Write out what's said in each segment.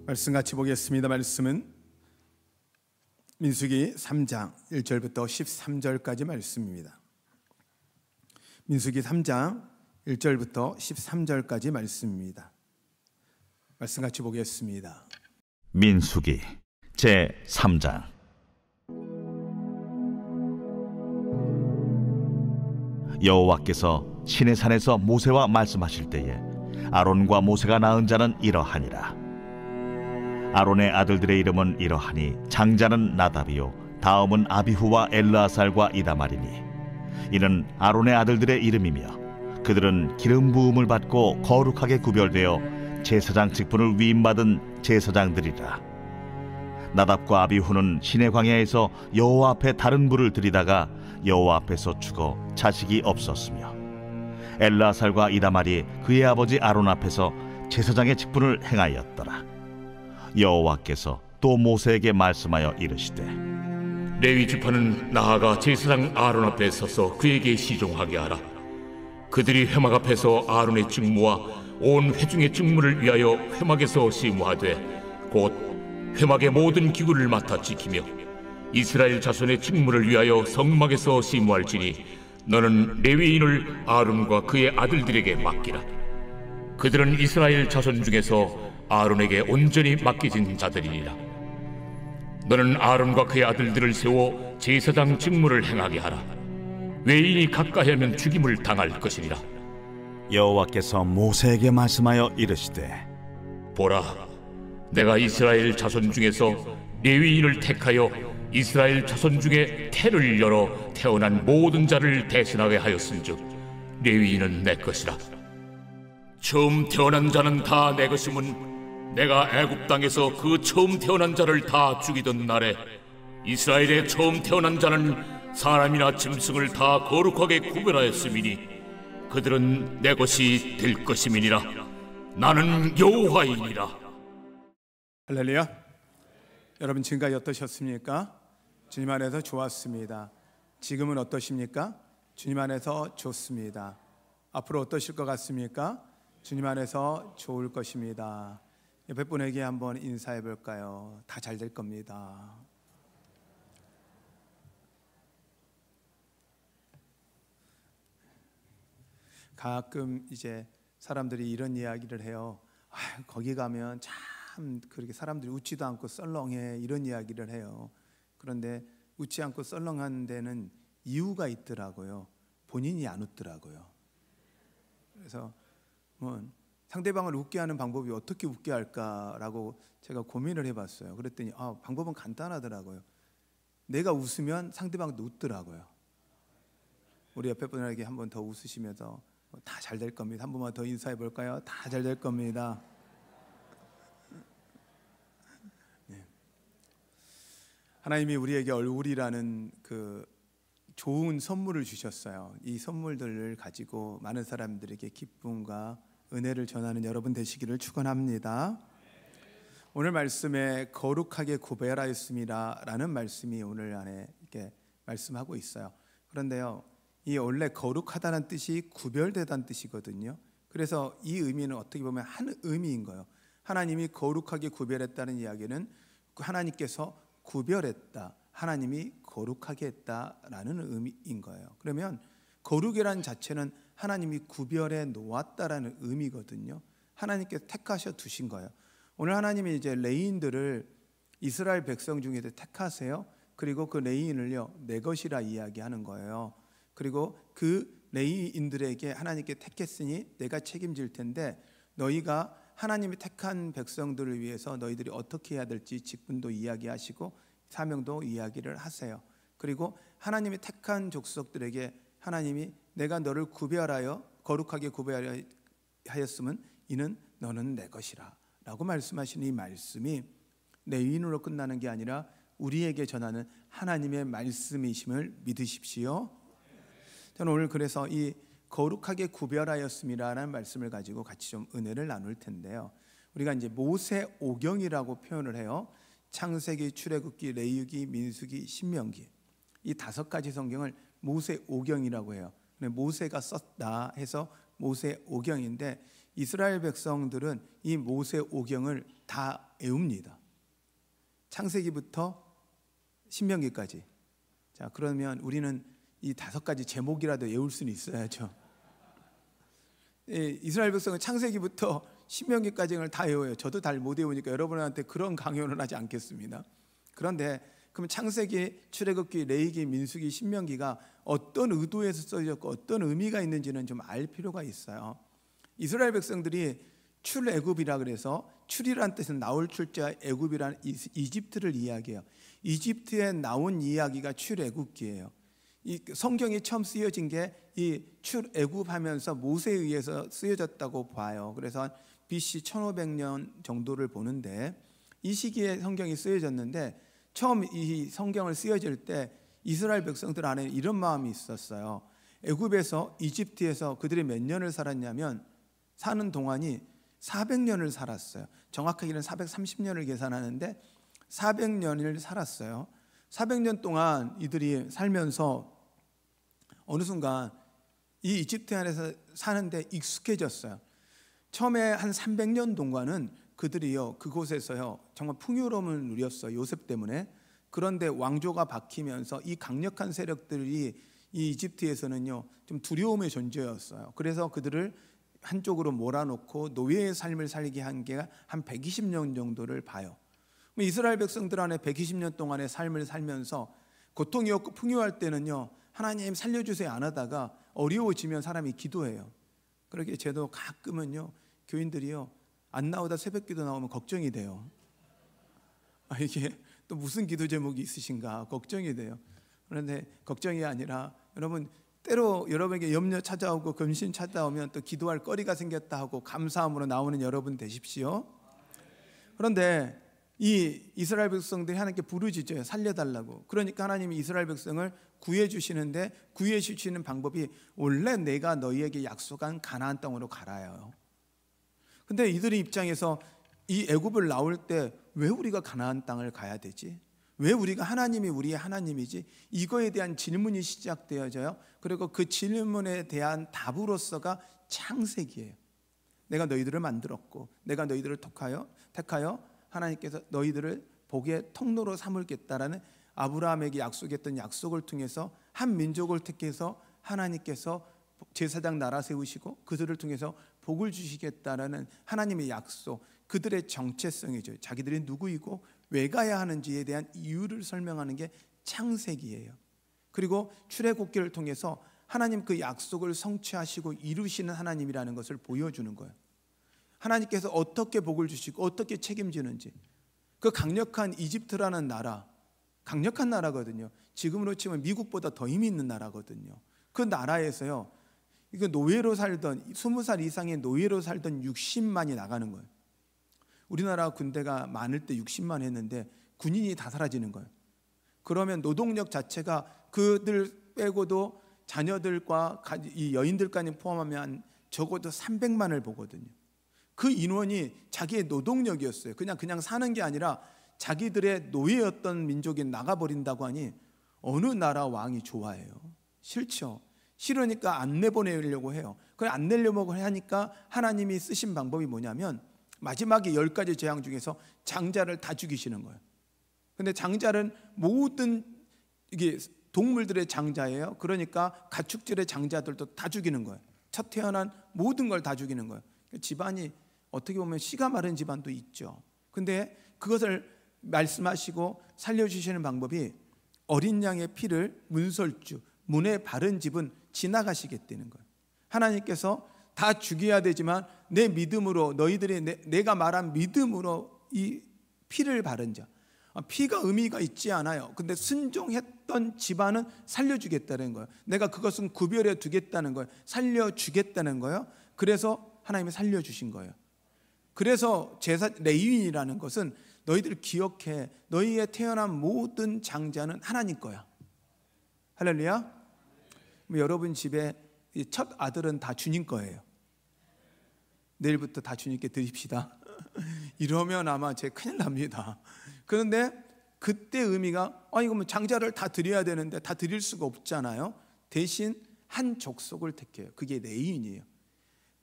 말씀 같이 보겠습니다. 말씀은 민수기 3장 1절부터 13절까지 말씀입니다. 민수기 3장 1절부터 13절까지 말씀입니다. 말씀 같이 보겠습니다. 민수기 제 3장. 여호와께서 시내산에서 모세와 말씀하실 때에 아론과 모세가 낳은 자는 이러하니라. 아론의 아들들의 이름은 이러하니 장자는 나답이요 다음은 아비후와 엘르아살과 이다말이니 이는 아론의 아들들의 이름이며 그들은 기름 부음을 받고 거룩하게 구별되어 제사장 직분을 위임받은 제사장들이라. 나답과 아비후는 시내 광야에서 여호와 앞에 다른 불을 들이다가 여호와 앞에서 죽어 자식이 없었으며 엘르아살과 이다말이 그의 아버지 아론 앞에서 제사장의 직분을 행하였더라. 여호와께서 또 모세에게 말씀하여 이르시되 레위 지파는 나아가 제사장 아론 앞에 서서 그에게 시종하게 하라. 그들이 회막 앞에서 아론의 직무와 온 회중의 직무를 위하여 회막에서 시무하되 곧 회막의 모든 기구를 맡아 지키며 이스라엘 자손의 직무를 위하여 성막에서 시무할지니 너는 레위인을 아론과 그의 아들들에게 맡기라. 그들은 이스라엘 자손 중에서 아론에게 온전히 맡겨진 자들이니라. 너는 아론과 그의 아들들을 세워 제사장 직무를 행하게 하라. 외인이 가까이 하면 죽임을 당할 것이니라. 여호와께서 모세에게 말씀하여 이르시되 보라, 내가 이스라엘 자손 중에서 레위인을 택하여 이스라엘 자손 중에 태를 열어 태어난 모든 자를 대신하게 하였은즉 레위인은 내 것이라. 처음 태어난 자는 다 내 것임은 내가 애굽 땅에서 그 처음 태어난 자를 다 죽이던 날에 이스라엘의 처음 태어난 자는 사람이나 짐승을 다 거룩하게 구별하였음이니 그들은 내 것이 될 것임이니라. 나는 여호와이니라. 할렐루야. 여러분 지금까지 어떠셨습니까? 주님 안에서 좋았습니다. 지금은 어떠십니까? 주님 안에서 좋습니다. 앞으로 어떠실 것 같습니까? 주님 안에서 좋을 것입니다. 옆에 분에게 한번 인사해 볼까요? 다 잘 될 겁니다. 가끔 이제 사람들이 이런 이야기를 해요. 거기 가면 참 그렇게 사람들이 웃지도 않고 썰렁해, 이런 이야기를 해요. 그런데 웃지 않고 썰렁한 데는 이유가 있더라고요. 본인이 안 웃더라고요. 그래서 상대방을 웃게 하는 방법이 어떻게 웃게 할까라고 제가 고민을 해봤어요. 그랬더니 방법은 간단하더라고요. 내가 웃으면 상대방도 웃더라고요. 우리 옆에 분에게 한 번 더 웃으시면서 다 잘 될 겁니다. 한 번만 더 인사해 볼까요? 다 잘 될 겁니다. 네. 하나님이 우리에게 얼굴이라는 그 좋은 선물을 주셨어요. 이 선물들을 가지고 많은 사람들에게 기쁨과 은혜를 전하는 여러분 되시기를 축원합니다. 오늘 말씀에 거룩하게 구별하였습니다 라는 말씀이 오늘 안에 이렇게 말씀하고 있어요. 그런데요, 이 원래 거룩하다는 뜻이 구별되다는 뜻이거든요. 그래서 이 의미는 어떻게 보면 한 의미인 거예요. 하나님이 거룩하게 구별했다는 이야기는 하나님께서 구별했다, 하나님이 거룩하게 했다라는 의미인 거예요. 그러면 거룩이라는 자체는 하나님이 구별해 놓았다라는 의미거든요. 하나님께서 택하셔 두신 거예요. 오늘 하나님이 이제 레위인들을 이스라엘 백성 중에서 택하세요. 그리고 그 레위인을요, 내 것이라 이야기하는 거예요. 그리고 그 레위인들에게 하나님께 택했으니 내가 책임질 텐데 너희가 하나님이 택한 백성들을 위해서 너희들이 어떻게 해야 될지 직분도 이야기하시고 사명도 이야기를 하세요. 그리고 하나님이 택한 족속들에게 하나님이 내가 너를 구별하여 거룩하게 구별하였으면 이는 너는 내 것이라 라고 말씀하시는 이 말씀이 레위인으로 끝나는 게 아니라 우리에게 전하는 하나님의 말씀이심을 믿으십시오. 저는 오늘 그래서 이 거룩하게 구별하였음이라는 말씀을 가지고 같이 좀 은혜를 나눌 텐데요. 우리가 이제 모세오경이라고 표현을 해요. 창세기, 출애굽기, 레위기, 민수기, 신명기, 이 5가지 성경을 모세오경이라고 해요. 모세가 썼다 해서 모세 오경인데 이스라엘 백성들은 이 모세 오경을 다 외웁니다. 창세기부터 신명기까지. 자, 그러면 우리는 이 5가지 제목이라도 외울 수는 있어야죠. 이스라엘 백성은 창세기부터 신명기까지를 다 외워요. 저도 잘 못 외우니까 여러분한테 그런 강요는 하지 않겠습니다. 그런데 그럼 창세기, 출애굽기, 레위기, 민수기, 신명기가 어떤 의도에서 써졌고 어떤 의미가 있는지는 좀 알 필요가 있어요. 이스라엘 백성들이 출애굽이라 그래서 출이란 뜻은 나올 출자, 애굽이란 이집트를 이야기해요. 이집트에 나온 이야기가 출애굽기예요. 이 성경이 처음 쓰여진 게 이 출애굽하면서 모세에 의해서 쓰여졌다고 봐요. 그래서 BC 1500년 정도를 보는데 이 시기에 성경이 쓰여졌는데 처음 이 성경을 쓰여질 때 이스라엘 백성들 안에 이런 마음이 있었어요. 애굽에서 이집트에서 그들이 몇 년을 살았냐면 사는 동안이 400년을 살았어요. 정확하게는 430년을 계산하는데 400년을 살았어요. 400년 동안 이들이 살면서 어느 순간 이 이집트 안에서 사는데 익숙해졌어요. 처음에 한 300년 동안은 그들이요 그곳에서요 정말 풍요로움을 누렸어요. 요셉 때문에. 그런데 왕조가 바뀌면서 이 강력한 세력들이 이 이집트에서는요 좀 두려움의 존재였어요. 그래서 그들을 한쪽으로 몰아놓고 노예의 삶을 살게 한 게 한 120년 정도를 봐요. 이스라엘 백성들 안에 120년 동안의 삶을 살면서 고통이 없고 풍요할 때는요 하나님 살려주세요 안 하다가 어려워지면 사람이 기도해요. 그렇게 저도 가끔은요 교인들이요 안 나오다 새벽기도 나오면 걱정이 돼요. 이게 또 무슨 기도 제목이 있으신가 걱정이 돼요. 그런데 걱정이 아니라 여러분 때로 여러분에게 염려 찾아오고 근심 찾아오면 또 기도할 거리가 생겼다 하고 감사함으로 나오는 여러분 되십시오. 그런데 이 이스라엘 백성들이 하나님께 부르짖어요. 살려달라고. 그러니까 하나님이 이스라엘 백성을 구해 주시는데 구해 주시는 방법이 원래 내가 너희에게 약속한 가나안 땅으로 가라요. 근데 이들의 입장에서 이 애굽을 나올 때 왜 우리가 가나안 땅을 가야 되지? 왜 우리가 하나님이 우리의 하나님이지? 이거에 대한 질문이 시작되어져요. 그리고 그 질문에 대한 답으로서가 창세기예요. 내가 너희들을 만들었고 내가 너희들을 택하여 하나님께서 너희들을 복의 통로로 삼을겠다라는 아브라함에게 약속했던 약속을 통해서 한 민족을 택해서 하나님께서 제사장 나라 세우시고 그들을 통해서 복을 주시겠다라는 하나님의 약속, 그들의 정체성이죠. 자기들이 누구이고 왜 가야 하는지에 대한 이유를 설명하는 게 창세기예요. 그리고 출애굽기를 통해서 하나님 그 약속을 성취하시고 이루시는 하나님이라는 것을 보여주는 거예요. 하나님께서 어떻게 복을 주시고 어떻게 책임지는지. 그 강력한 이집트라는 나라, 강력한 나라거든요. 지금으로 치면 미국보다 더 힘이 있는 나라거든요. 그 나라에서요 이거 노예로 살던 20살 이상의 노예로 살던 60만이 나가는 거예요. 우리나라 군대가 많을 때 60만 했는데 군인이 다 사라지는 거예요. 그러면 노동력 자체가 그들 빼고도 자녀들과 이 여인들까지 포함하면 적어도 300만을 보거든요. 그 인원이 자기의 노동력이었어요. 그냥 사는 게 아니라 자기들의 노예였던 민족이 나가버린다고 하니 어느 나라 왕이 좋아해요? 싫죠. 싫으니까 안 내보내려고 해요. 그걸 안 내려고 하니까 하나님이 쓰신 방법이 뭐냐면 마지막에 10가지 재앙 중에서 장자를 다 죽이시는 거예요. 근데 장자는 모든 이게 동물들의 장자예요. 그러니까 가축들의 장자들도 다 죽이는 거예요. 첫 태어난 모든 걸 다 죽이는 거예요. 집안이 어떻게 보면 씨가 마른 집안도 있죠. 근데 그것을 말씀하시고 살려주시는 방법이 어린 양의 피를 문설주, 문에 바른 집은 지나가시겠다는 거예요. 하나님께서 다 죽여야 되지만 내 믿음으로 너희들이 내가 말한 믿음으로 이 피를 바른 자, 피가 의미가 있지 않아요. 근데 순종했던 집안은 살려주겠다는 거예요. 내가 그것은 구별해 두겠다는 거예요. 살려주겠다는 거예요. 그래서 하나님이 살려주신 거예요. 그래서 제사 레위인이라는 것은 너희들 기억해, 너희의 태어난 모든 장자는 하나님 거야. 할렐루야. 여러분 집에 첫 아들은 다 주님 거예요. 내일부터 다 주님께 드립시다. 이러면 아마 제 큰일 납니다. 그런데 그때 의미가 이거 뭐 장자를 다 드려야 되는데 다 드릴 수가 없잖아요. 대신 한 족속을 택해요. 그게 레위인이에요.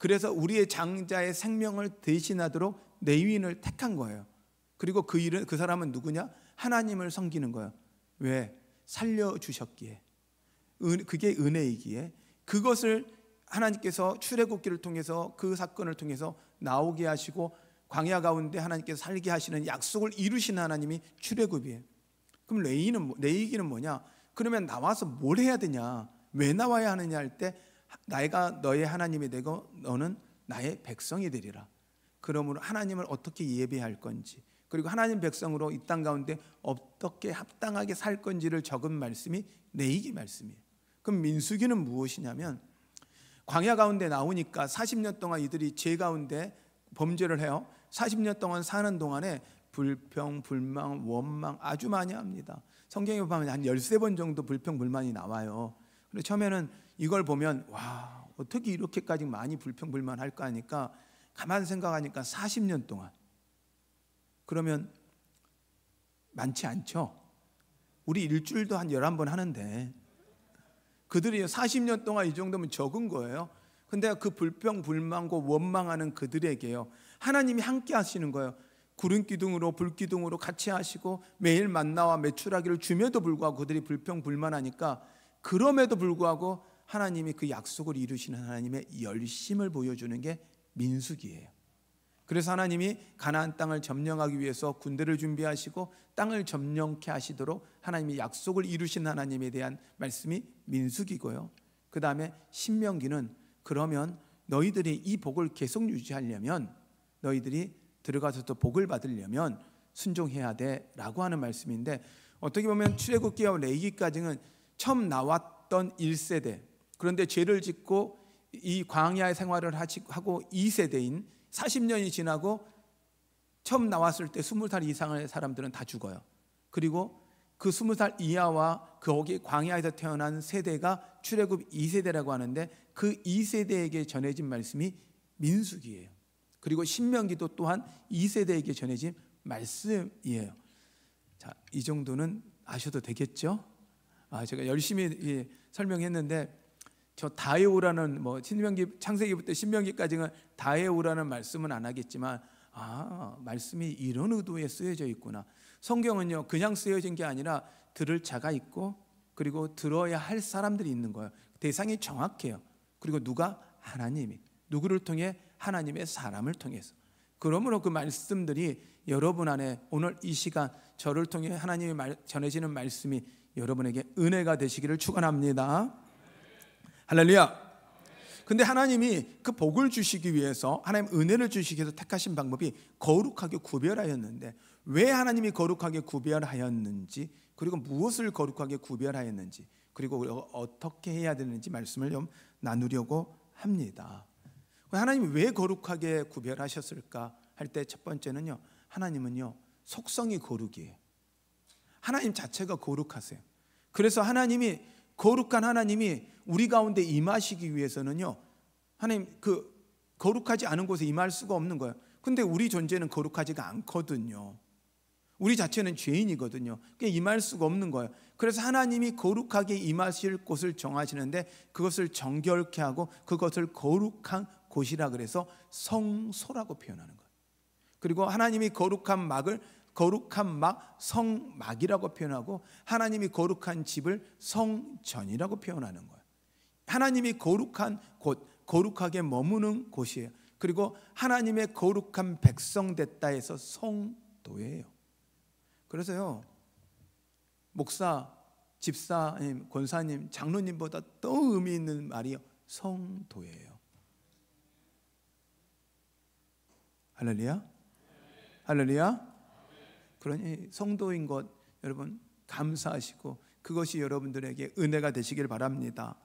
그래서 우리의 장자의 생명을 대신하도록 레위인을 택한 거예요. 그리고 그 사람은 누구냐? 하나님을 섬기는 거예요. 왜? 살려주셨기에. 그게 은혜이기에. 그것을 하나님께서 출애굽기를 통해서 그 사건을 통해서 나오게 하시고 광야 가운데 하나님께서 살게 하시는 약속을 이루신 하나님이 출애굽이에요. 그럼 레위기는 뭐냐? 그러면 나와서 뭘 해야 되냐? 왜 나와야 하느냐 할 때 내가 너의 하나님이 되고 너는 나의 백성이 되리라. 그러므로 하나님을 어떻게 예배할 건지, 그리고 하나님 백성으로 이 땅 가운데 어떻게 합당하게 살 건지를 적은 말씀이 레위기 말씀이에요. 그럼 민수기는 무엇이냐면 광야 가운데 나오니까 40년 동안 이들이 죄 가운데 범죄를 해요. 40년 동안 사는 동안에 불평, 불만, 원망 아주 많이 합니다. 성경에 보면 한 13번 정도 불평, 불만이 나와요. 그래서 처음에는 이걸 보면 와, 어떻게 이렇게까지 많이 불평, 불만할까 하니까 가만히 생각하니까 40년 동안, 그러면 많지 않죠? 우리 일주일도 한 11번 하는데 그들이 40년 동안 이 정도면 적은 거예요. 근데 그 불평, 불만과 원망하는 그들에게요, 하나님이 함께 하시는 거예요. 구름 기둥으로 불 기둥으로 같이 하시고 매일 만나와 메추라기를 줌에도 불구하고 그들이 불평, 불만하니까 그럼에도 불구하고 하나님이 그 약속을 이루시는 하나님의 열심을 보여주는 게 민수기예요. 그래서 하나님이 가나안 땅을 점령하기 위해서 군대를 준비하시고 땅을 점령케 하시도록 하나님이 약속을 이루신 하나님에 대한 말씀이 민수기고요. 그 다음에 신명기는 그러면 너희들이 이 복을 계속 유지하려면, 너희들이 들어가서 또 복을 받으려면 순종해야 돼 라고 하는 말씀인데, 어떻게 보면 출애굽기와 레위기까지는 처음 나왔던 1세대, 그런데 죄를 짓고 이 광야의 생활을 하고 2세대인 40년이 지나고 처음 나왔을 때 20살 이상의 사람들은 다 죽어요. 그리고 그 20살 이하와 거기 광야에서 태어난 세대가 출애굽 2세대라고 하는데 그 2세대에게 전해진 말씀이 민수기예요. 그리고 신명기도 또한 2세대에게 전해진 말씀이에요. 자, 이 정도는 아셔도 되겠죠? 제가 열심히 설명했는데 저 다 외우라는 신명기 창세기부터 신명기까지는 다 외우라는 말씀은 안 하겠지만 말씀이 이런 의도에 쓰여져 있구나. 성경은요 그냥 쓰여진 게 아니라 들을 자가 있고 그리고 들어야 할 사람들이 있는 거예요. 대상이 정확해요. 그리고 누가? 하나님이. 누구를 통해? 하나님의 사람을 통해서. 그러므로 그 말씀들이 여러분 안에 오늘 이 시간 저를 통해 하나님이 전해지는 말씀이 여러분에게 은혜가 되시기를 축원합니다. 할렐루야. 근데 하나님이 그 복을 주시기 위해서, 하나님 은혜를 주시기 위해서 택하신 방법이 거룩하게 구별하였는데, 왜 하나님이 거룩하게 구별하였는지, 그리고 무엇을 거룩하게 구별하였는지, 그리고 어떻게 해야 되는지 말씀을 좀 나누려고 합니다. 하나님이 왜 거룩하게 구별하셨을까 할 때 첫 번째는요, 하나님은요 속성이 거룩이에요. 하나님 자체가 거룩하세요. 그래서 하나님이, 거룩한 하나님이 우리 가운데 임하시기 위해서는요, 하나님 그 거룩하지 않은 곳에 임할 수가 없는 거예요. 근데 우리 존재는 거룩하지가 않거든요. 우리 자체는 죄인이거든요. 그러니까 임할 수가 없는 거예요. 그래서 하나님이 거룩하게 임하실 곳을 정하시는데 그것을 정결케 하고 그것을 거룩한 곳이라 그래서 성소라고 표현하는 거예요. 그리고 하나님이 거룩한 막을 거룩한 막 성막이라고 표현하고, 하나님이 거룩한 집을 성전이라고 표현하는 거예요. 하나님이 거룩한 곳, 거룩하게 머무는 곳이에요. 그리고 하나님의 거룩한 백성 됐다 해서 성도예요. 그래서요, 목사, 집사님, 권사님, 장로님보다 더 의미 있는 말이요, 성도예요. 할렐루야, 할렐루야. 그러니 성도인 것 여러분 감사하시고 그것이 여러분들에게 은혜가 되시길 바랍니다.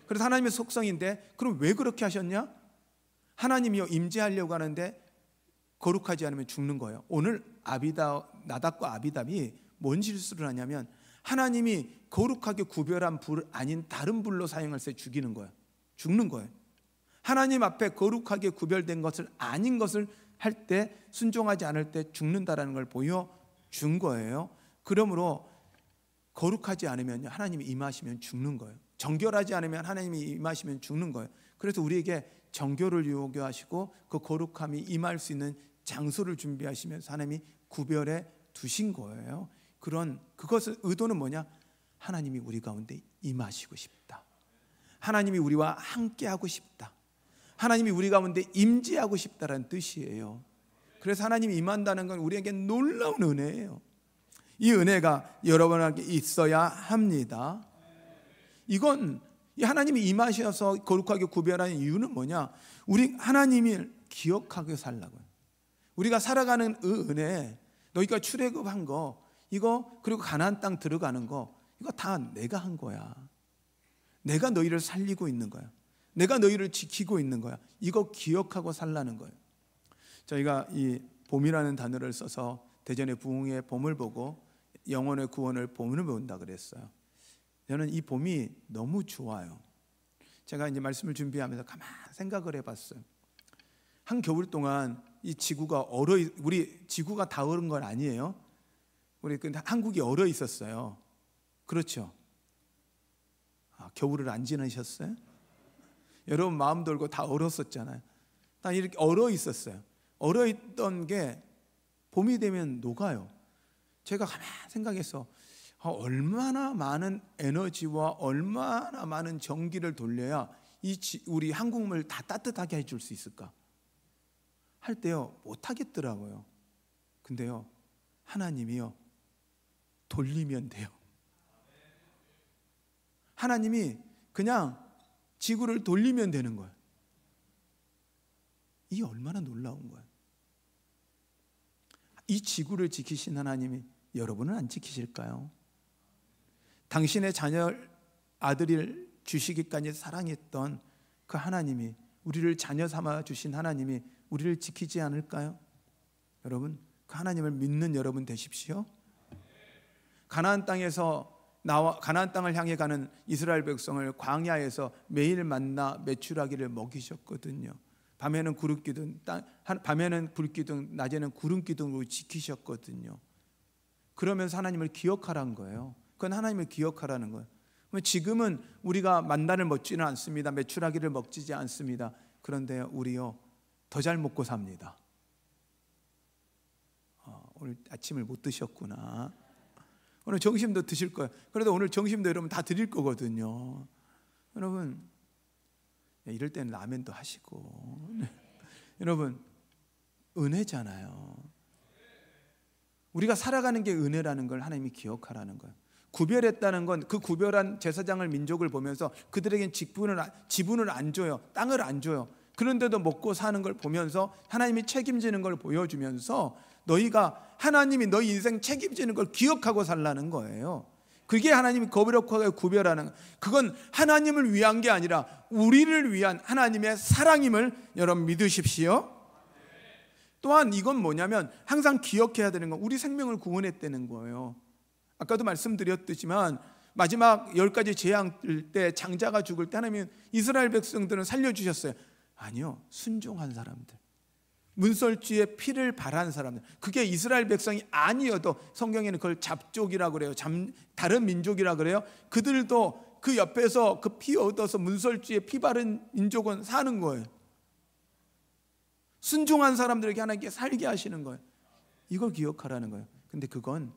그래서 하나님의 속성인데, 그럼 왜 그렇게 하셨냐? 하나님이요 임재하려고 하는데 거룩하지 않으면 죽는 거예요. 오늘 나답과 아비답이 뭔 실수를 하냐면, 하나님이 거룩하게 구별한 불 아닌 다른 불로 사용할 때 죽이는 거예요. 죽는 거예요. 하나님 앞에 거룩하게 구별된 것을 아닌 것을 할 때, 순종하지 않을 때 죽는다라는 걸 보여준 거예요. 그러므로 거룩하지 않으면 하나님이 임하시면 죽는 거예요. 정결하지 않으면 하나님이 임하시면 죽는 거예요. 그래서 우리에게 정결을 요구하시고 그 거룩함이 임할 수 있는 장소를 준비하시면서 하나님이 구별해 두신 거예요. 그것의 의도는 뭐냐? 하나님이 우리 가운데 임하시고 싶다. 하나님이 우리와 함께하고 싶다. 하나님이 우리 가운데 임재하고 싶다라는 뜻이에요. 그래서 하나님이 임한다는 건 우리에게 놀라운 은혜예요. 이 은혜가 여러분에게 있어야 합니다. 이건 하나님이 임하셔서 거룩하게 구별하는 이유는 뭐냐? 우리 하나님을 기억하게 살라고요. 우리가 살아가는 은혜, 너희가 출애굽한 거 이거, 그리고 가나안 땅 들어가는 거 이거 다 내가 한 거야. 내가 너희를 살리고 있는 거야. 내가 너희를 지키고 있는 거야. 이거 기억하고 살라는 거예요. 저희가 이 봄이라는 단어를 써서 대전의 부흥의 봄을 보고 영혼의 구원을 봄을 본다 그랬어요. 저는 이 봄이 너무 좋아요. 제가 이제 말씀을 준비하면서 가만히 생각을 해봤어요. 한 겨울 동안 이 지구가 우리 지구가 다 얼은 건 아니에요. 우리 한국이 얼어 있었어요. 그렇죠? 겨울을 안 지나셨어요? 여러분 마음 돌고 다 얼었었잖아요. 다 이렇게 얼어 있었어요. 얼어 있던 게 봄이 되면 녹아요. 제가 가만히 생각해서 얼마나 많은 에너지와 얼마나 많은 전기를 돌려야 우리 한국물 다 따뜻하게 해줄 수 있을까? 할 때요 못 하겠더라고요. 근데요 하나님이요 돌리면 돼요. 하나님이 그냥 지구를 돌리면 되는 거예요. 이 얼마나 놀라운 거예요. 이 지구를 지키신 하나님이 여러분은 안 지키실까요? 당신의 자녀 아들을 주시기까지 사랑했던 그 하나님이, 우리를 자녀 삼아 주신 하나님이 우리를 지키지 않을까요? 여러분 그 하나님을 믿는 여러분 되십시오. 가나안 땅을 향해 가는 이스라엘 백성을 광야에서 매일 만나 메추라기를 먹이셨거든요. 밤에는 구름기둥, 밤에는 불기둥, 낮에는 구름기둥으로 지키셨거든요. 그러면서 하나님을 기억하라는 거예요. 그건 하나님을 기억하라는 거예요. 지금은 우리가 만나를 먹지는 않습니다. 메추라기를 먹지 않습니다. 그런데 우리요 더 잘 먹고 삽니다. 오늘 아침을 못 드셨구나. 오늘 점심도 드실 거예요. 그래도 오늘 점심도 여러분 다 드릴 거거든요. 여러분 이럴 때는 라면도 하시고 여러분 은혜잖아요. 우리가 살아가는 게 은혜라는 걸 하나님이 기억하라는 거예요. 구별했다는 건 그 구별한 제사장을 민족을 보면서 그들에겐 지분을 안 줘요. 땅을 안 줘요. 그런데도 먹고 사는 걸 보면서 하나님이 책임지는 걸 보여주면서 너희가 하나님이 너희 인생 책임지는 걸 기억하고 살라는 거예요. 그게 하나님이 거룩하게 구별하는, 그건 하나님을 위한 게 아니라 우리를 위한 하나님의 사랑임을 여러분 믿으십시오. 또한 이건 뭐냐면 항상 기억해야 되는 건 우리 생명을 구원했다는 거예요. 아까도 말씀드렸지만 마지막 10가지 재앙일 때 장자가 죽을 때 하나님은 이스라엘 백성들은 살려주셨어요. 아니요, 순종한 사람들, 문설주의 피를 바란 사람들, 그게 이스라엘 백성이 아니어도 성경에는 그걸 잡족이라고 그래요. 다른 민족이라고 그래요. 그들도 그 옆에서 그 피 얻어서 문설주의 피 바른 민족은 사는 거예요. 순종한 사람들에게 하나님께 살게 하시는 거예요. 이걸 기억하라는 거예요. 근데 그건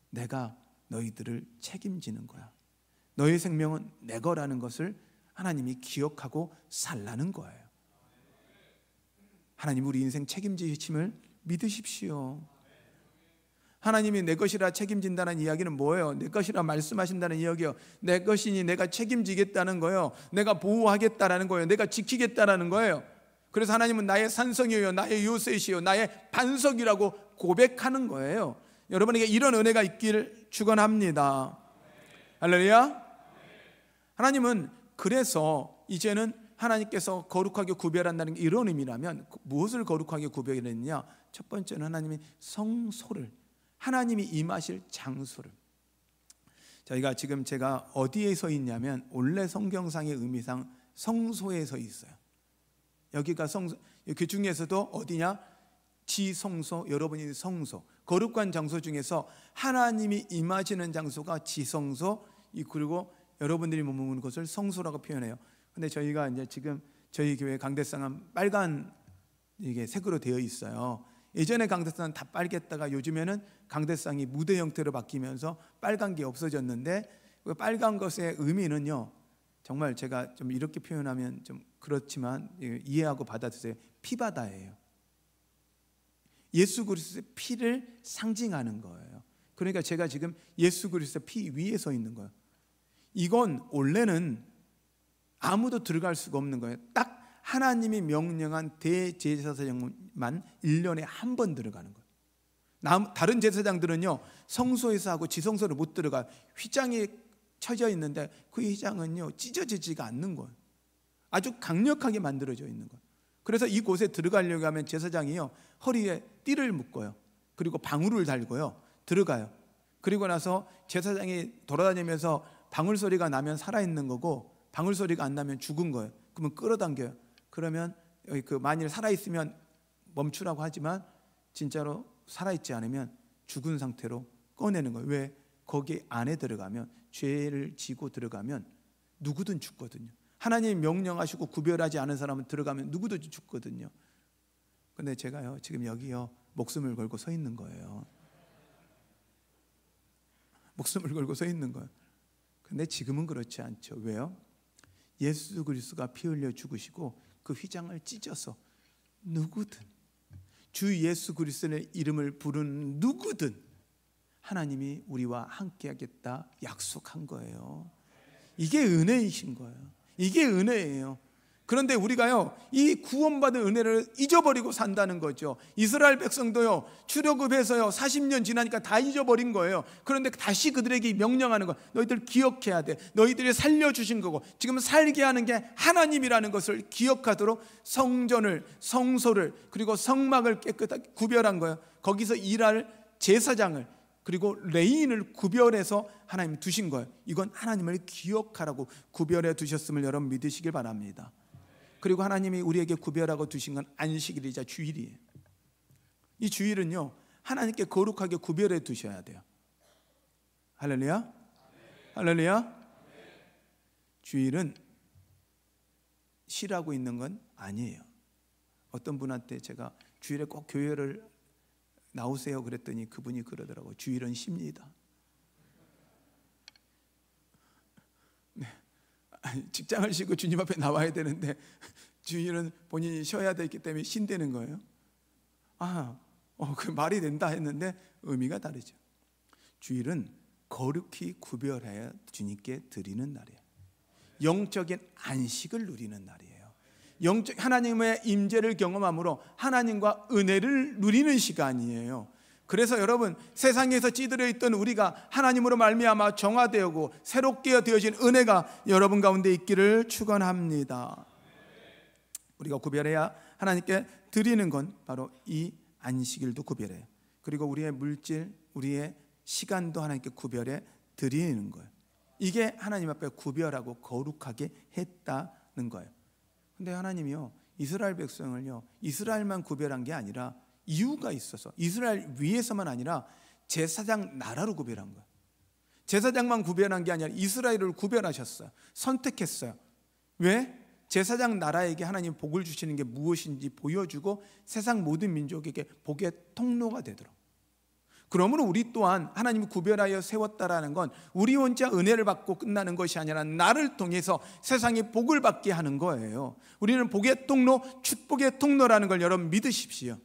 내가 너희들을 책임지는 거야. 너희 생명은 내 거라는 것을 하나님이 기억하고 살라는 거예요. 하나님 우리 인생 책임지심을 믿으십시오. 하나님이 내 것이라 책임진다는 이야기는 뭐예요? 내 것이라 말씀하신다는 이야기요. 내 것이니 내가 책임지겠다는 거예요. 내가 보호하겠다라는 거예요. 내가 지키겠다라는 거예요. 그래서 하나님은 나의 산성이요, 나의 요셋이요, 나의 반석이라고 고백하는 거예요. 여러분에게 이런 은혜가 있기를 축원합니다. 할렐루야. 하나님은 그래서 이제는 하나님께서 거룩하게 구별한다는 게 이런 의미라면 무엇을 거룩하게 구별했느냐? 첫 번째는 하나님이 성소를, 하나님이 임하실 장소를. 저희가 지금 제가 어디에 서 있냐면 원래 성경상의 의미상 성소에 서 있어요. 여기가 성소, 그 중에서도 어디냐? 지성소, 여러분이 성소, 거룩한 장소 중에서 하나님이 임하시는 장소가 지성소, 그리고 여러분들이 머무는 곳을 성소라고 표현해요. 근데 저희가 이제 지금 저희 교회 강대상은 빨간 이게 색으로 되어 있어요. 예전에 강대상은 다 빨갰다가 요즘에는 강대상이 무대 형태로 바뀌면서 빨간 게 없어졌는데, 그 빨간 것의 의미는요, 정말 제가 좀 이렇게 표현하면 좀 그렇지만 이해하고 받아주세요. 피바다예요. 예수 그리스도의 피를 상징하는 거예요. 그러니까 제가 지금 예수 그리스도의 피 위에 서 있는 거예요. 이건 원래는 아무도 들어갈 수가 없는 거예요. 딱 하나님이 명령한 대제사장만 1년에 한 번 들어가는 거예요. 다른 제사장들은요, 성소에서 하고 지성소를 못 들어가요. 휘장이 쳐져 있는데 그 휘장은요 찢어지지가 않는 거예요. 아주 강력하게 만들어져 있는 거예요. 그래서 이곳에 들어가려고 하면 제사장이요, 허리에 띠를 묶어요. 그리고 방울을 달고요, 들어가요. 그리고 나서 제사장이 돌아다니면서 방울 소리가 나면 살아있는 거고, 방울 소리가 안 나면 죽은 거예요. 그러면 끌어당겨요. 그러면 만일 살아있으면 멈추라고 하지만 진짜로 살아있지 않으면 죽은 상태로 꺼내는 거예요. 왜? 거기 안에 들어가면, 죄를 지고 들어가면 누구든 죽거든요. 하나님이 명령하시고 구별하지 않은 사람은 들어가면 누구도 죽거든요. 근데 제가요 지금 여기요 목숨을 걸고 서 있는 거예요. 목숨을 걸고 서 있는 거예요. 근데 지금은 그렇지 않죠. 왜요? 예수 그리스도가 피 흘려 죽으시고 그 휘장을 찢어서 누구든, 주 예수 그리스도의 이름을 부르는 누구든 하나님이 우리와 함께 하겠다 약속한 거예요. 이게 은혜이신 거예요. 이게 은혜예요. 그런데 우리가요 이 구원받은 은혜를 잊어버리고 산다는 거죠. 이스라엘 백성도요 출애굽해서요 40년 지나니까 다 잊어버린 거예요. 그런데 다시 그들에게 명령하는 거예요. 너희들 기억해야 돼. 너희들이 살려주신 거고 지금 살게 하는 게 하나님이라는 것을 기억하도록 성전을, 성소를, 그리고 성막을 깨끗하게 구별한 거예요. 거기서 일할 제사장을, 그리고 레인을 구별해서 하나님 두신 거예요. 이건 하나님을 기억하라고 구별해 두셨음을 여러분 믿으시길 바랍니다. 그리고 하나님이 우리에게 구별하고 두신 건 안식일이자 주일이에요. 이 주일은요 하나님께 거룩하게 구별해 두셔야 돼요. 할렐루야. 할렐루야. 주일은 쉬라고 있는 건 아니에요. 어떤 분한테 제가 주일에 꼭 교회를 나오세요 그랬더니 그분이 그러더라고요. 주일은 쉽니다. 네. 직장을 쉬고 주님 앞에 나와야 되는데 주일은 본인이 쉬어야 되기 때문에 쉰다는 거예요. 그 말이 된다 했는데 의미가 다르죠. 주일은 거룩히 구별하여 주님께 드리는 날이에요. 영적인 안식을 누리는 날이에요. 하나님의 임재를 경험함으로 하나님과 은혜를 누리는 시간이에요. 그래서 여러분 세상에서 찌들어 있던 우리가 하나님으로 말미암아 정화되고 새롭게 되어진 은혜가 여러분 가운데 있기를 축원합니다. 우리가 구별해야 하나님께 드리는 건 바로 이 안식일도 구별해요. 그리고 우리의 물질, 우리의 시간도 하나님께 구별해 드리는 거예요. 이게 하나님 앞에 구별하고 거룩하게 했다는 거예요. 근데 하나님이요 이스라엘 백성을요 이스라엘만 구별한 게 아니라 이유가 있어서, 이스라엘 위에서만 아니라 제사장 나라로 구별한 거예요. 제사장만 구별한 게 아니라 이스라엘을 구별하셨어요. 선택했어요. 왜? 제사장 나라에게 하나님 복을 주시는 게 무엇인지 보여주고 세상 모든 민족에게 복의 통로가 되도록. 그러므로 우리 또한 하나님이 구별하여 세웠다라는 건 우리 혼자 은혜를 받고 끝나는 것이 아니라 나를 통해서 세상이 복을 받게 하는 거예요. 우리는 복의 통로, 축복의 통로라는 걸 여러분 믿으십시오.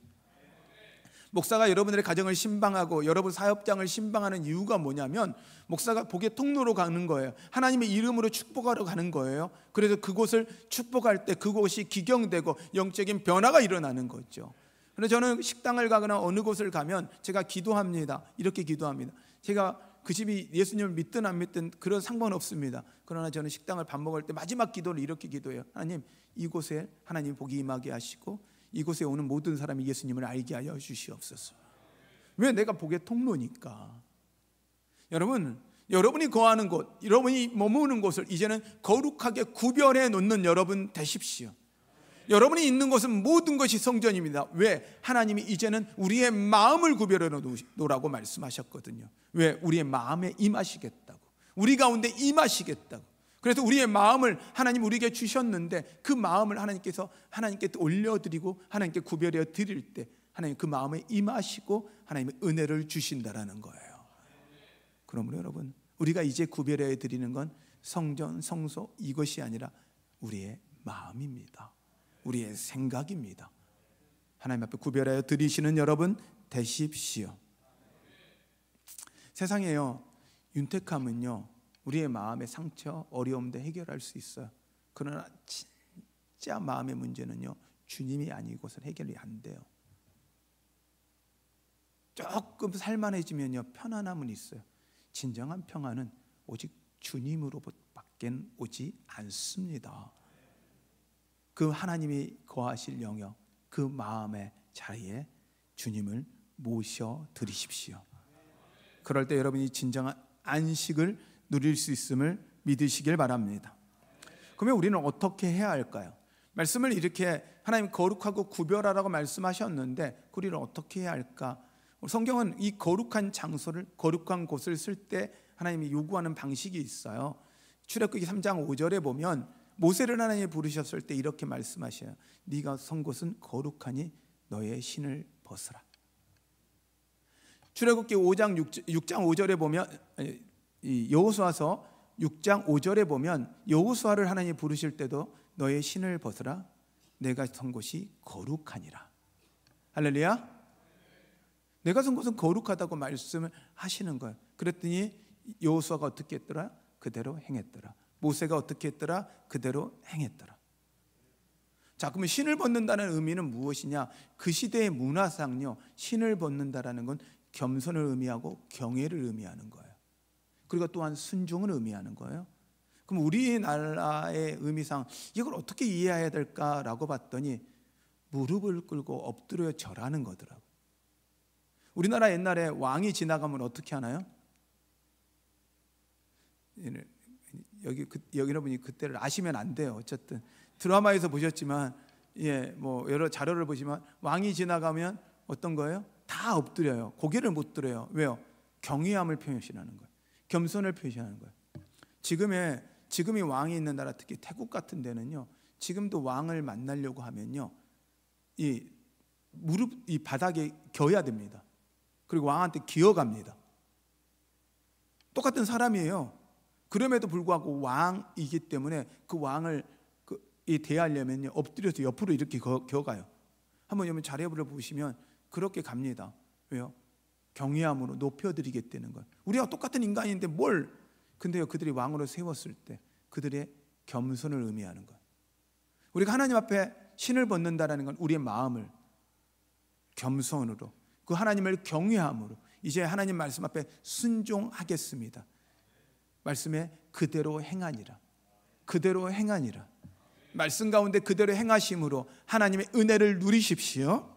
목사가 여러분들의 가정을 신방하고 여러분 사업장을 신방하는 이유가 뭐냐면 목사가 복의 통로로 가는 거예요. 하나님의 이름으로 축복하러 가는 거예요. 그래서 그곳을 축복할 때 그곳이 기경되고 영적인 변화가 일어나는 거죠. 그래서 저는 식당을 가거나 어느 곳을 가면 제가 기도합니다. 이렇게 기도합니다. 제가 그 집이 예수님을 믿든 안 믿든 그런 상관없습니다. 그러나 저는 식당을 밥 먹을 때 마지막 기도를 이렇게 기도해요. 하나님, 이곳에 하나님 복이 임하게 하시고 이곳에 오는 모든 사람이 예수님을 알게 하여 주시옵소서. 왜? 내가 복의 통로니까. 여러분, 여러분이 거하는 곳, 여러분이 머무는 곳을 이제는 거룩하게 구별해 놓는 여러분 되십시오. 여러분이 있는 곳은 모든 것이 성전입니다. 왜? 하나님이 이제는 우리의 마음을 구별해 놓으라고 말씀하셨거든요. 왜? 우리의 마음에 임하시겠다고, 우리 가운데 임하시겠다고. 그래서 우리의 마음을 하나님 우리에게 주셨는데 그 마음을 하나님께 올려드리고 하나님께 구별해 드릴 때 하나님 그 마음에 임하시고 하나님의 은혜를 주신다라는 거예요. 그러므로 여러분, 우리가 이제 구별해 드리는 건 성전, 성소 이것이 아니라 우리의 마음입니다. 우리의 생각입니다. 하나님 앞에 구별하여 드리시는 여러분 되십시오. 세상에요, 윤택함은요 우리의 마음의 상처, 어려움도 해결할 수 있어요. 그러나 진짜 마음의 문제는요 주님이 아니고선 해결이 안 돼요. 조금 살만해지면요 편안함은 있어요. 진정한 평안은 오직 주님으로밖에 오지 않습니다. 그 하나님이 거하실 영역, 그 마음의 자리에 주님을 모셔 드리십시오. 그럴 때 여러분이 진정한 안식을 누릴 수 있음을 믿으시길 바랍니다. 그러면 우리는 어떻게 해야 할까요? 말씀을 이렇게 하나님 거룩하고 구별하라고 말씀하셨는데 우리는 어떻게 해야 할까? 성경은 이 거룩한 장소를, 거룩한 곳을 쓸 때 하나님이 요구하는 방식이 있어요. 출애굽기 3장 5절에 보면 모세를 하나님이 부르셨을 때 이렇게 말씀하셔요. 네가 선 곳은 거룩하니 너의 신을 벗으라. 출애굽기 6장 5절에 보면 여호수아서 6장 5절에 보면 여호수아를 하나님이 부르실 때도 너의 신을 벗으라. 내가 선 곳이 거룩하니라. 할렐루야. 내가 선 곳은 거룩하다고 말씀을 하시는 거예요. 그랬더니 여호수아가 어떻게 했더라? 그대로 행했더라. 모세가 어떻게 했더라? 그대로 행했더라. 자, 그러면 신을 벗는다는 의미는 무엇이냐? 그 시대의 문화상요, 신을 벗는다라는 건 겸손을 의미하고 경외를 의미하는 거예요. 그리고 또한 순종을 의미하는 거예요. 그럼 우리나라의 의미상 이걸 어떻게 이해해야 될까라고 봤더니 무릎을 꿇고 엎드려 절하는 거더라고요. 우리나라 옛날에 왕이 지나가면 어떻게 하나요? 여기 여러분이 그때를 아시면 안 돼요. 어쨌든 드라마에서 보셨지만, 뭐 여러 자료를 보시면 왕이 지나가면 어떤 거예요? 다 엎드려요. 고개를 못 들어요. 왜요? 경외함을 표현하는 거예요. 겸손을 표현하는 거예요. 지금이 왕이 있는 나라, 특히 태국 같은 데는요, 지금도 왕을 만나려고 하면요, 이 바닥에 겨야 됩니다. 그리고 왕한테 기어갑니다. 똑같은 사람이에요. 그럼에도 불구하고 왕이기 때문에 그 왕을 대하려면 엎드려서 옆으로 이렇게 겨가요. 한번 여러분 자료를 보시면 그렇게 갑니다. 왜요? 경외함으로 높여드리겠다는 것. 우리가 똑같은 인간인데 근데요, 그들이 왕으로 세웠을 때 그들의 겸손을 의미하는 것. 우리가 하나님 앞에 신을 벗는다라는 건 우리의 마음을 겸손으로, 그 하나님을 경외함으로 이제 하나님 말씀 앞에 순종하겠습니다. 말씀에 그대로 행하니라. 그대로 행하니라. 말씀 가운데 그대로 행하심으로 하나님의 은혜를 누리십시오.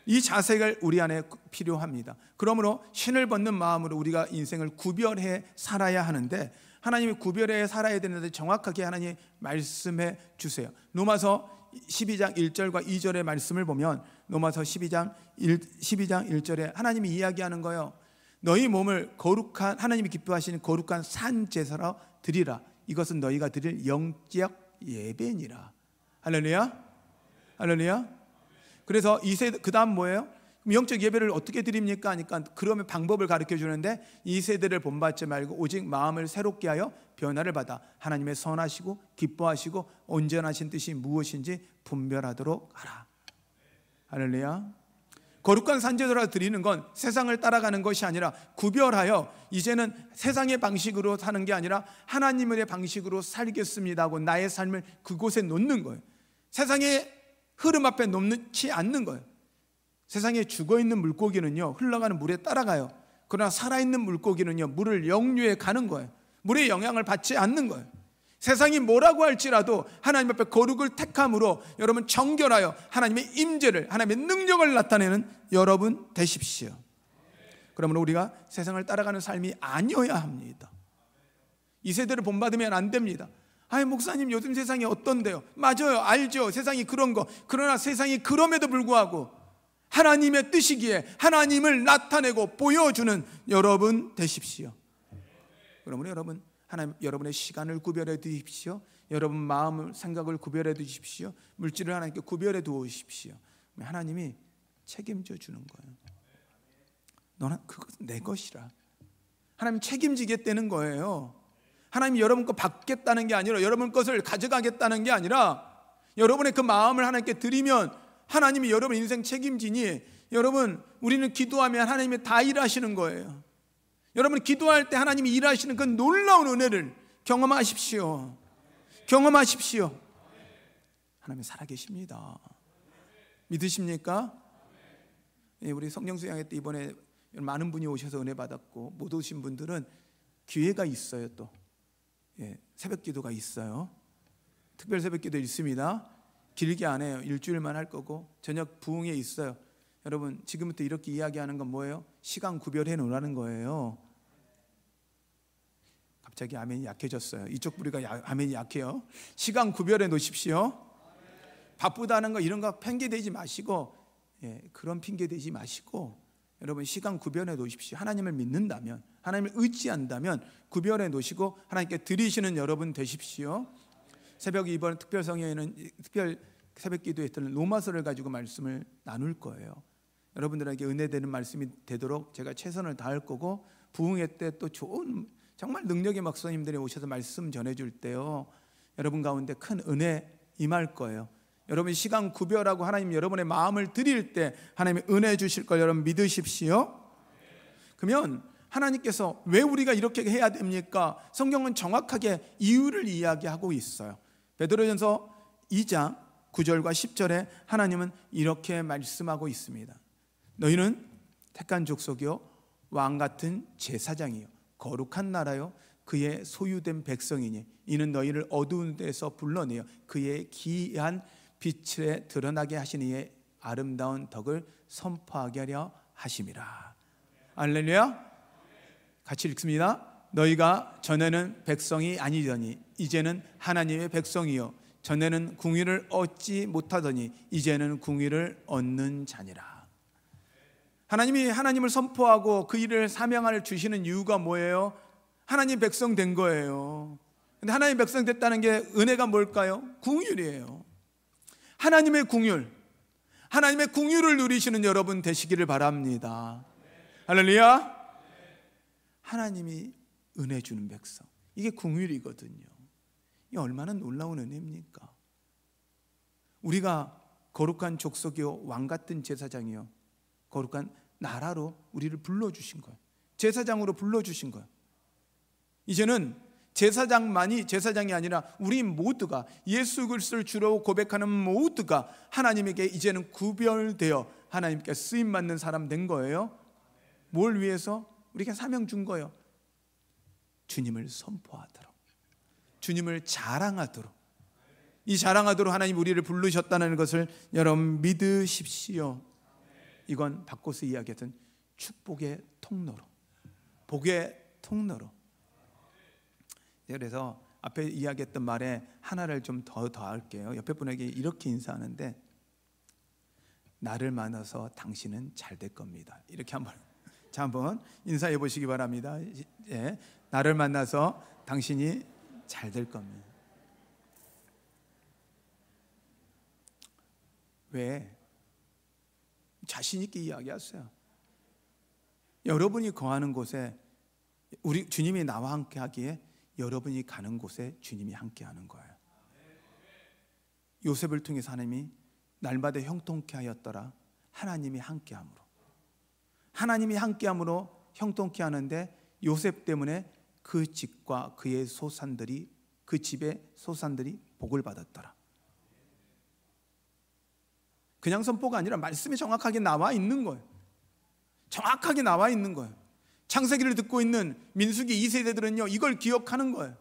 이 자세가 우리 안에 필요합니다. 그러므로 신을 벗는 마음으로 우리가 인생을 구별해 살아야 하는데, 하나님이 구별해 살아야 되는데 정확하게 하나님 말씀해 주세요. 로마서 12장 1절과 2절의 말씀을 보면, 로마서 12장 1절에 하나님이 이야기하는 거예요. 너희 몸을 거룩한, 하나님이 기뻐하시는 거룩한 산 제사로 드리라. 이것은 너희가 드릴 영적 예배니라. 할렐루야. 할렐루야. 그래서 그 다음 뭐예요? 영적 예배를 어떻게 드립니까? 하니까 그러면 방법을 가르쳐 주는데, 이 세대를 본받지 말고 오직 마음을 새롭게 하여 변화를 받아 하나님의 선하시고 기뻐하시고 온전하신 뜻이 무엇인지 분별하도록 하라. 할렐루야. 거룩한 산제사로 드리는 건 세상을 따라가는 것이 아니라 구별하여 이제는 세상의 방식으로 사는 게 아니라 하나님의 방식으로 살겠습니다 하고 나의 삶을 그곳에 놓는 거예요. 세상의 흐름 앞에 놓지 않는 거예요. 세상에 죽어있는 물고기는요, 흘러가는 물에 따라가요. 그러나 살아있는 물고기는요, 물을 역류해 가는 거예요. 물의 영향을 받지 않는 거예요. 세상이 뭐라고 할지라도 하나님 앞에 거룩을 택함으로 여러분 정결하여 하나님의 임재를, 하나님의 능력을 나타내는 여러분 되십시오. 그러므로 우리가 세상을 따라가는 삶이 아니어야 합니다. 이 세대를 본받으면 안 됩니다. 목사님 요즘 세상이 어떤데요? 맞아요, 알죠, 세상이 그런 거. 그러나 세상이 그럼에도 불구하고 하나님의 뜻이기에 하나님을 나타내고 보여주는 여러분 되십시오. 그러므로 여러분, 하나님 여러분의 시간을 구별해 두십시오. 여러분 마음을 생각을 구별해 두십시오. 물질을 하나님께 구별해 두십시오. 하나님이 책임져 주는 거예요. 너는 그것은 내 것이라. 하나님 책임지겠다는 거예요. 하나님이 여러분 거 받겠다는 게 아니라, 여러분 것을 가져가겠다는 게 아니라, 여러분의 그 마음을 하나님께 드리면 하나님이 여러분 인생 책임지니, 여러분 우리는 기도하면 하나님이 다 일하시는 거예요. 여러분 기도할 때 하나님이 일하시는 그 놀라운 은혜를 경험하십시오. 경험하십시오. 하나님 살아계십니다. 믿으십니까? 우리 성령 수양회 때 이번에 많은 분이 오셔서 은혜 받았고, 못 오신 분들은 기회가 있어요. 또 새벽 기도가 있어요. 특별 새벽 기도 있습니다. 길게 안 해요. 일주일만 할 거고, 저녁 부흥회 있어요. 여러분 지금부터 이렇게 이야기하는 건 뭐예요? 시간 구별해 놓으라는 거예요. 갑자기 아멘이 약해졌어요. 이쪽 부리가 아멘이 약해요. 시간 구별해 놓으십시오. 바쁘다는 거 이런 거 핑계 대지 마시고, 그런 핑계 대지 마시고, 여러분 시간 구별해 놓으십시오. 하나님을 믿는다면, 하나님을 의지한다면 구별해 놓으시고 하나님께 드리시는 여러분 되십시오. 새벽 이번 특별 성회에는, 특별 새벽 기도에 있던 로마서를 가지고 말씀을 나눌 거예요. 여러분들에게 은혜되는 말씀이 되도록 제가 최선을 다할 거고, 부흥회 때 또 좋은 정말 능력의 목사님들이 오셔서 말씀 전해줄 때요, 여러분 가운데 큰 은혜 임할 거예요. 여러분 시간 구별하고 하나님 여러분의 마음을 드릴 때 하나님이 은혜 주실 걸 여러분 믿으십시오. 그러면 하나님께서 왜 우리가 이렇게 해야 됩니까? 성경은 정확하게 이유를 이야기하고 있어요. 베드로전서 2장 9절과 10절에 하나님은 이렇게 말씀하고 있습니다. 너희는 택한 족속이요 왕같은 제사장이요 거룩한 나라요 그의 소유된 백성이니 이는 너희를 어두운 데서 불러내어 그의 기이한 빛에 드러나게 하시니 이의 아름다운 덕을 선포하게 하려 하심이라. 할렐루야. 같이 읽습니다. 너희가 전에는 백성이 아니더니 이제는 하나님의 백성이요 전에는 궁의를 얻지 못하더니 이제는 궁의를 얻는 자니라. 하나님이 하나님을 선포하고 그 일을 사명을 주시는 이유가 뭐예요? 하나님 백성 된 거예요. 근데 하나님 백성 됐다는 게 은혜가 뭘까요? 궁율이에요. 하나님의 궁율, 하나님의 궁율을 누리시는 여러분 되시기를 바랍니다. 할렐루야. 하나님이 은혜 주는 백성, 이게 궁율이거든요. 이게 얼마나 놀라운 은혜입니까? 우리가 거룩한 족속이요 왕같은 제사장이요 거룩한 나라로 우리를 불러주신 거예요. 제사장으로 불러주신 거예요. 이제는 제사장만이 제사장이 아니라 우리 모두가, 예수 그리스도를 주로 고백하는 모두가 하나님에게 이제는 구별되어 하나님께 쓰임받는 사람 된 거예요. 뭘 위해서? 우리가 사명 준 거예요. 주님을 선포하도록, 주님을 자랑하도록, 이 자랑하도록 하나님 우리를 부르셨다는 것을 여러분 믿으십시오. 이건 바꿔서 이야기했던 축복의 통로로, 복의 통로로. 그래서 앞에 이야기했던 말에 하나를 좀 더 할게요. 옆에 분에게 이렇게 인사하는데, 나를 만나서 당신은 잘 될 겁니다. 이렇게 한번 인사해 보시기 바랍니다. 예, 나를 만나서 당신이 잘 될 겁니다. 왜? 자신 있게 이야기하세요. 여러분이 거하는 곳에 우리 주님이 나와 함께 하기에 여러분이 가는 곳에 주님이 함께 하는 거예요. 요셉을 통해서 하나님이 날마다 형통케 하였더라. 하나님이 함께함으로, 하나님이 함께함으로 형통케 하는데, 요셉 때문에 그 집과 그의 소산들이, 그 집의 소산들이 복을 받았더라. 그냥 선포가 아니라 말씀이 정확하게 나와 있는 거예요. 정확하게 나와 있는 거예요. 창세기를 듣고 있는 민수기 2세대들은요 이걸 기억하는 거예요.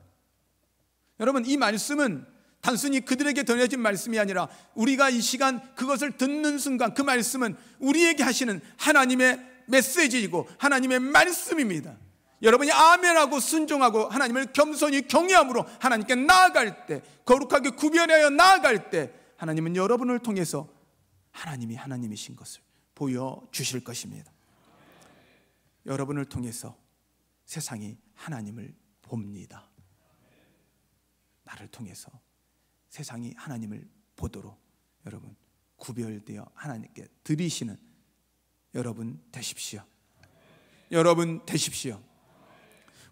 여러분, 이 말씀은 단순히 그들에게 전해진 말씀이 아니라 우리가 이 시간 그것을 듣는 순간 그 말씀은 우리에게 하시는 하나님의 메시지이고 하나님의 말씀입니다. 여러분이 아멘하고 순종하고 하나님을 겸손히 경외함으로 하나님께 나아갈 때, 거룩하게 구별하여 나아갈 때, 하나님은 여러분을 통해서 하나님이 하나님이신 것을 보여주실 것입니다. 여러분을 통해서 세상이 하나님을 봅니다. 나를 통해서 세상이 하나님을 보도록 여러분 구별되어 하나님께 드리시는 여러분 되십시오. 여러분 되십시오.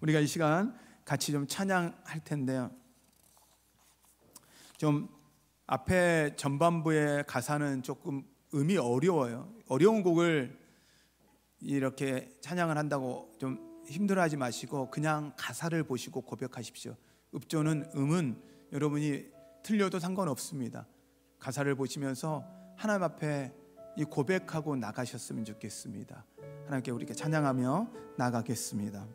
우리가 이 시간 같이 좀 찬양할 텐데요, 좀 앞에 전반부의 가사는 조금 음이 어려워요. 어려운 곡을 이렇게 찬양을 한다고 좀 힘들어하지 마시고 그냥 가사를 보시고 고백하십시오. 읍조는 음은 여러분이 틀려도 상관없습니다. 가사를 보시면서 하나님 앞에 이 고백하고 나가셨으면 좋겠습니다. 하나님께 우리가 찬양하며 나가겠습니다.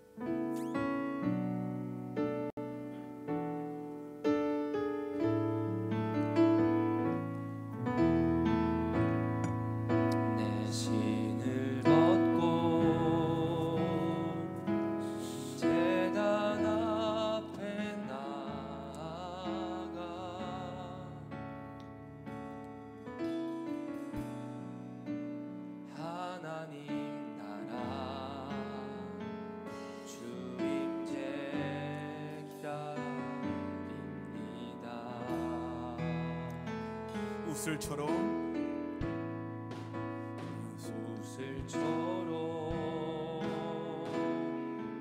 우슬초록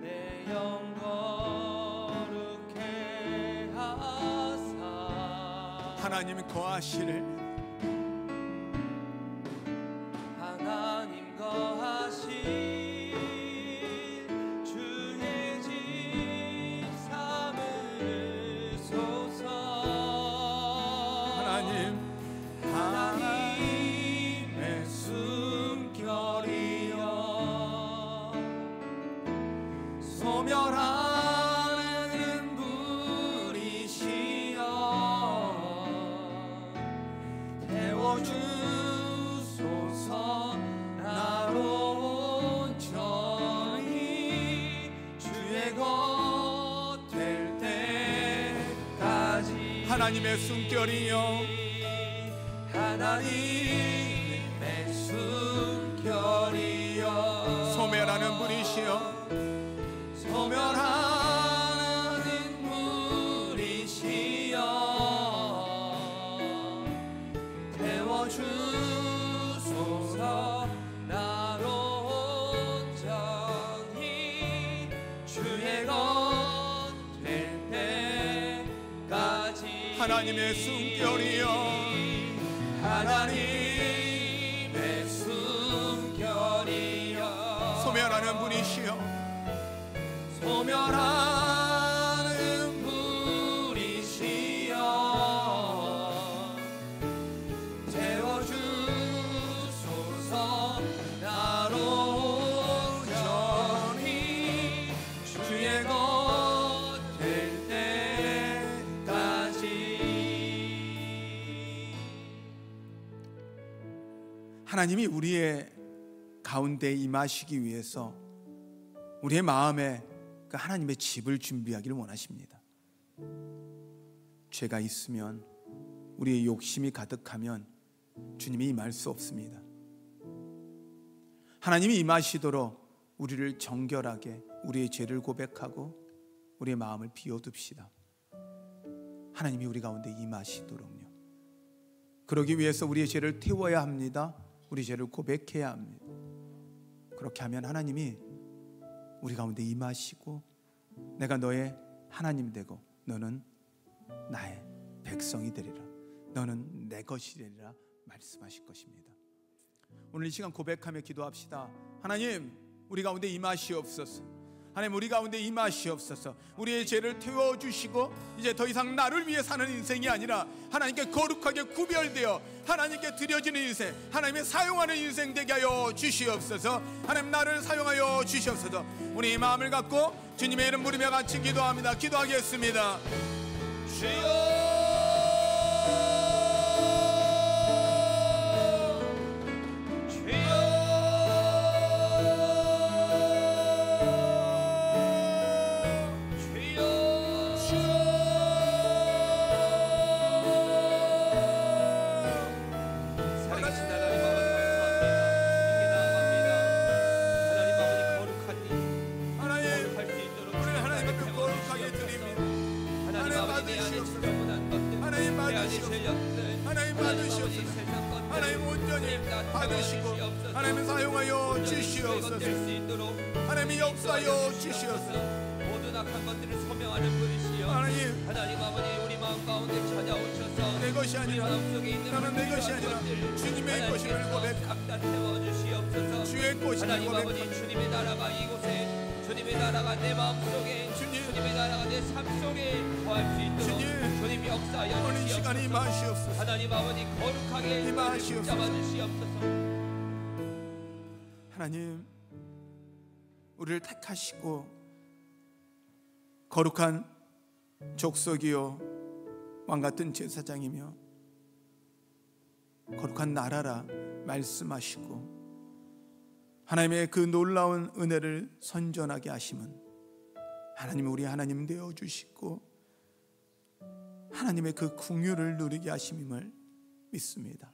내 영 거룩해 하사 하나님 거하실 주의 집 삼으소서. 하나님의 숨결이여 소멸하는 불이시여 태워주소서. 나로 온전히 주의 것 될 때까지. 하나님의 숨결이여 하나님의 숨결이여 소멸하는 불이시여 소멸하는 불이시여 태워주소서. 나로 온전히 주의 것 될 때까지. 하나님의 숨결이여 하나님의 숨결이여 소멸하는 분이시여 소멸하는 분이시여 태워주소서. 나로 온전히 주의 것 될 때까지. 하나님이 우리의 가운데 임하시기 위해서 우리의 마음에 그 하나님의 집을 준비하기를 원하십니다. 죄가 있으면 우리의 욕심이 가득하면 주님이 임할 수 없습니다. 하나님이 임하시도록 우리를 정결하게 우리의 죄를 고백하고 우리의 마음을 비워둡시다. 하나님이 우리 가운데 임하시도록요. 그러기 위해서 우리의 죄를 태워야 합니다. 우리 죄를 고백해야 합니다. 그렇게 하면 하나님이 우리 가운데 임하시고 내가 너의 하나님 되고 너는 나의 백성이 되리라. 너는 내 것이 되리라 말씀하실 것입니다. 오늘 이 시간 고백하며 기도합시다. 하나님, 우리 가운데 임하시옵소서. 하나님, 우리 가운데 임하시옵소서. 우리의 죄를 태워주시고 이제 더 이상 나를 위해 사는 인생이 아니라 하나님께 거룩하게 구별되어 하나님께 드려지는 인생, 하나님의 사용하는 인생 되게 하여 주시옵소서. 하나님, 나를 사용하여 주시옵소서. 우리 마음을 갖고 주님의 이름 부르며 같이 기도합니다. 기도하겠습니다. 주여, 하나님, 우리는 하나님 앞에 거룩하게 드립니다. 하나님 받으시옵소서. 하나님 사용하여 주시옵소서. 하나님이 역사하여 주시옵소서. 모든 악한 것들을 소명하는 분이시여 하나님, 하나님 아버지 우리 마음 가운데 찾아오셔서 내 것이 아니라, 마음속에 있는 나는 내 것이 아니라 주님의 것임을 고백하옵소서. 갖다 태워주시옵소서. 주의 것임을 하나님 아버지 고백하옵소서. 주님의 나라가 이곳에, 주님의 나라가 내 마음속에, 주님의 나라가 내 삶 속에 거할 수 있도록 주님 역사하여 오늘 주시옵소서. 시간이 임하시옵소서. 하나님 아버지 거룩하게 임하시옵소서. 잡아주시옵소서. 하나님, 우리를 택하시고 거룩한 족속이요 왕같은 제사장이며 거룩한 나라라 말씀하시고 하나님의 그 놀라운 은혜를 선전하게 하심은 하나님, 우리 하나님 되어 주시고 하나님의 그 긍휼을 누리게 하심임을 믿습니다.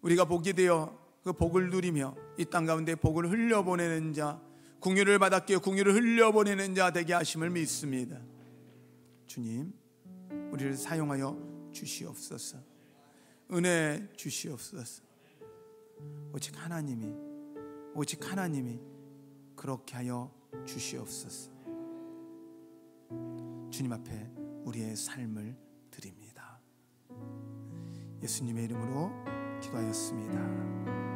우리가 복이 되어 그 복을 누리며 이 땅 가운데 복을 흘려보내는 자, 긍휼을 받았기에 긍휼을 흘려보내는 자 되게 하심을 믿습니다. 주님, 우리를 사용하여 주시옵소서. 은혜 주시옵소서. 오직 하나님이 그렇게 하여 주시옵소서. 주님 앞에 우리의 삶을 드립니다. 예수님의 이름으로 기도하였습니다.